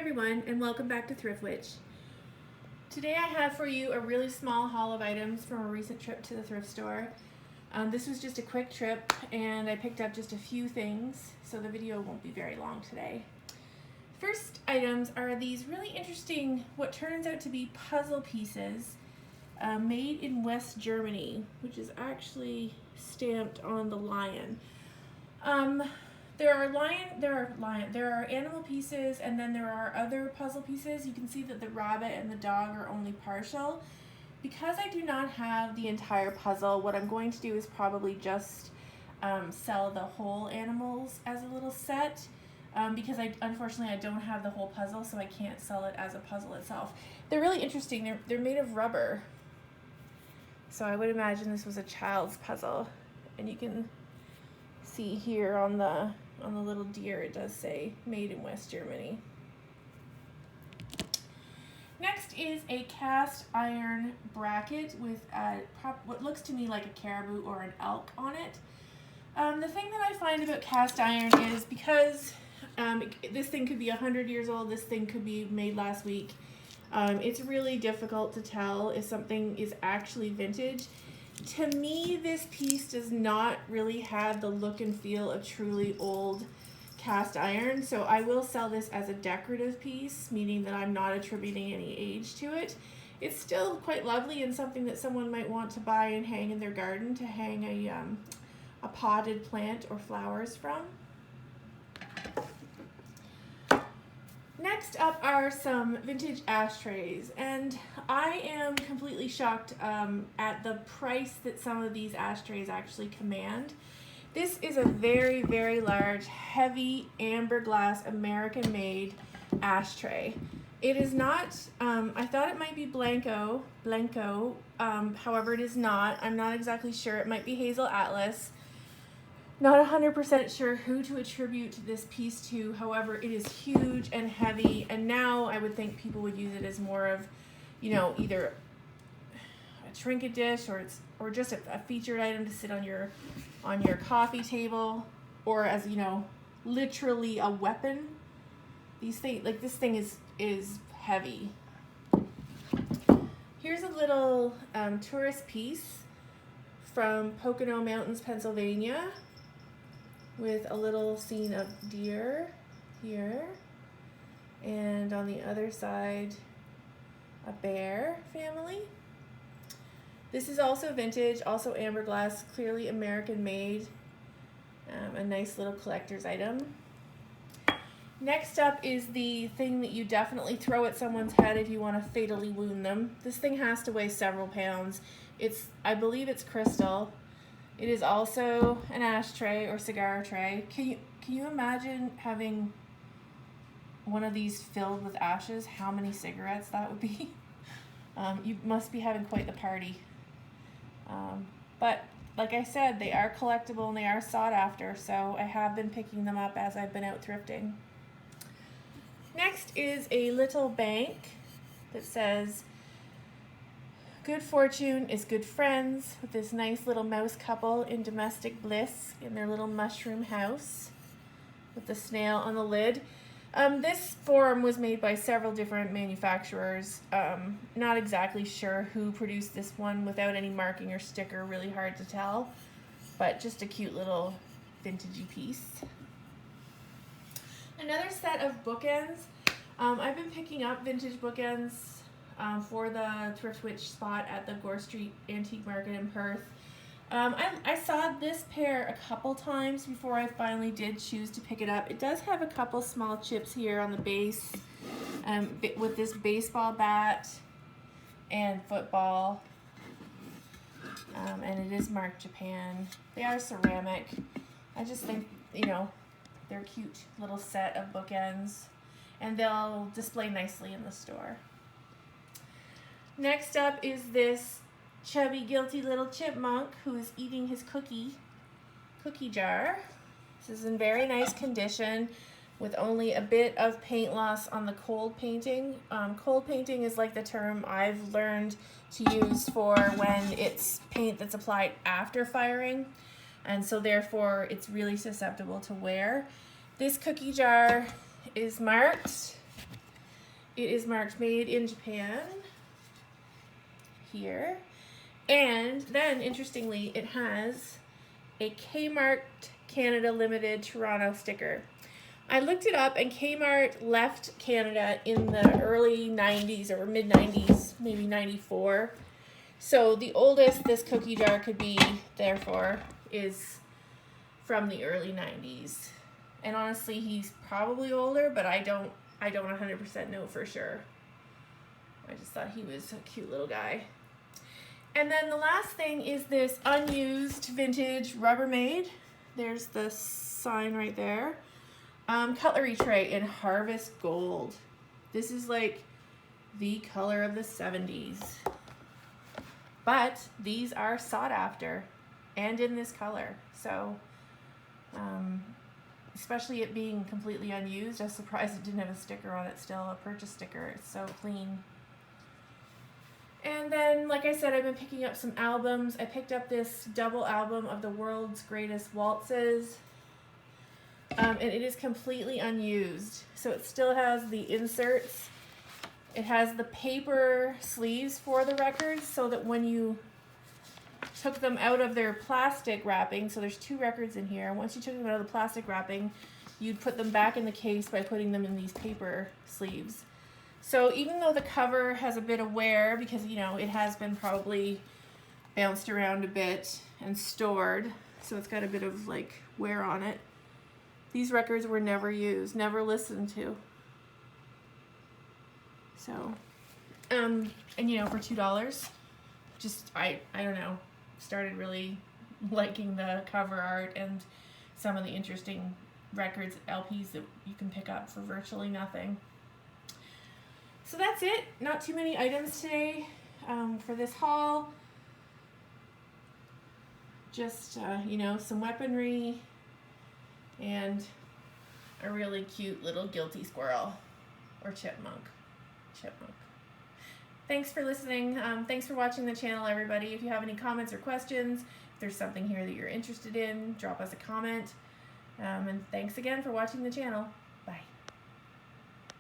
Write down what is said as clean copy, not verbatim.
everyone, and welcome back to Thrift Witch. Today I have for you a really small haul of items from a recent trip to the thrift store. This was just a quick trip and I picked up just a few things, so the video won't be very long today. First items are these really interesting, what turns out to be puzzle pieces made in West Germany, which is actually stamped on the lion. There are animal pieces, and then there are other puzzle pieces. You can see that the rabbit and the dog are only partial. Because I do not have the entire puzzle, what I'm going to do is probably just sell the whole animals as a little set, because unfortunately I don't have the whole puzzle, so I can't sell it as a puzzle itself. They're really interesting. They're made of rubber, so I would imagine this was a child's puzzle, and you can see here on the little deer it does say made in West Germany. Next is a cast iron bracket with what looks to me like a caribou or an elk on it. The thing that I find about cast iron is because this thing could be 100 years old, this thing could be made last week. It's really difficult to tell if something is actually vintage. To me, this piece does not really have the look and feel of truly old cast iron, so I will sell this as a decorative piece, meaning that I'm not attributing any age to it. It's still quite lovely and something that someone might want to buy and hang in their garden to hang a potted plant or flowers from. Next up are some vintage ashtrays, and I am completely shocked at the price that some of these ashtrays actually command. This is a very, very large, heavy amber glass American-made ashtray. It is not, I thought it might be Blanco, however it is not. I'm not exactly sure. It might be Hazel Atlas. Not 100% sure who to attribute this piece to, however it is huge and heavy, and now I would think people would use it as more of, either a trinket dish or just a featured item to sit on your coffee table, or as, literally a weapon. These things, like this thing is heavy. Here's a little tourist piece from Pocono Mountains, Pennsylvania, with a little scene of deer here, and on the other side a bear family. This is also vintage, also amber glass, clearly American made, a nice little collector's item. Next up is the thing that you definitely throw at someone's head if you want to fatally wound them. This thing has to weigh several pounds. I believe it's crystal. It is also an ashtray or cigar tray. Can you imagine having one of these filled with ashes? How many cigarettes that would be? You must be having quite the party. But like I said, they are collectible and they are sought after, so I have been picking them up as I've been out thrifting. Next is a little bank that says, "Good fortune is good friends," with this nice little mouse couple in domestic bliss in their little mushroom house with the snail on the lid. This form was made by several different manufacturers. Not exactly sure who produced this one without any marking or sticker, really hard to tell, but just a cute little vintagey piece. Another set of bookends. I've been picking up vintage bookends for the Thrift Witch spot at the Gore Street Antique Market in Perth. I saw this pair a couple times before I finally did choose to pick it up. It does have a couple small chips here on the base with this baseball bat and football, and it is marked Japan. They are ceramic. I just think, they're a cute little set of bookends, and they'll display nicely in the store. Next up is this chubby, guilty little chipmunk who is eating his cookie jar. This is in very nice condition with only a bit of paint loss on the cold painting. Cold painting is like the term I've learned to use for when it's paint that's applied after firing, and so therefore it's really susceptible to wear. This cookie jar is marked It is marked Made in Japan here. And then, interestingly, it has a Kmart Canada Limited Toronto sticker. I looked it up, and Kmart left Canada in the early 90s or mid 90s, maybe 94. So the oldest this cookie jar could be, therefore, is from the early 90s. And honestly, he's probably older, but I don't 100% know for sure. I just thought he was a cute little guy. And then the last thing is this unused vintage Rubbermaid. There's the sign right there. Cutlery tray in Harvest Gold. This is like the color of the 70s. But these are sought after and in this color. So, especially it being completely unused, I was surprised it didn't have a sticker on it still, a purchase sticker. It's so clean. And then, like I said, I've been picking up some albums. I picked up this double album of the World's Greatest Waltzes. And it is completely unused. So it still has the inserts. It has the paper sleeves for the records so that when you took them out of their plastic wrapping, so there's 2 records in here. Once you took them out of the plastic wrapping, you'd put them back in the case by putting them in these paper sleeves. So even though the cover has a bit of wear, because, you know, it has been probably bounced around a bit and stored, so it's got a bit of, like, wear on it, these records were never used, never listened to. So, and, you know, for $2, just, I don't know, started really liking the cover art and some of the interesting records, LPs that you can pick up for virtually nothing. So that's it. Not too many items today for this haul. Just, you know, some weaponry and a really cute little guilty squirrel or chipmunk. Thanks for listening. Thanks for watching the channel, everybody. If you have any comments or questions, if there's something here that you're interested in, drop us a comment. And thanks again for watching the channel.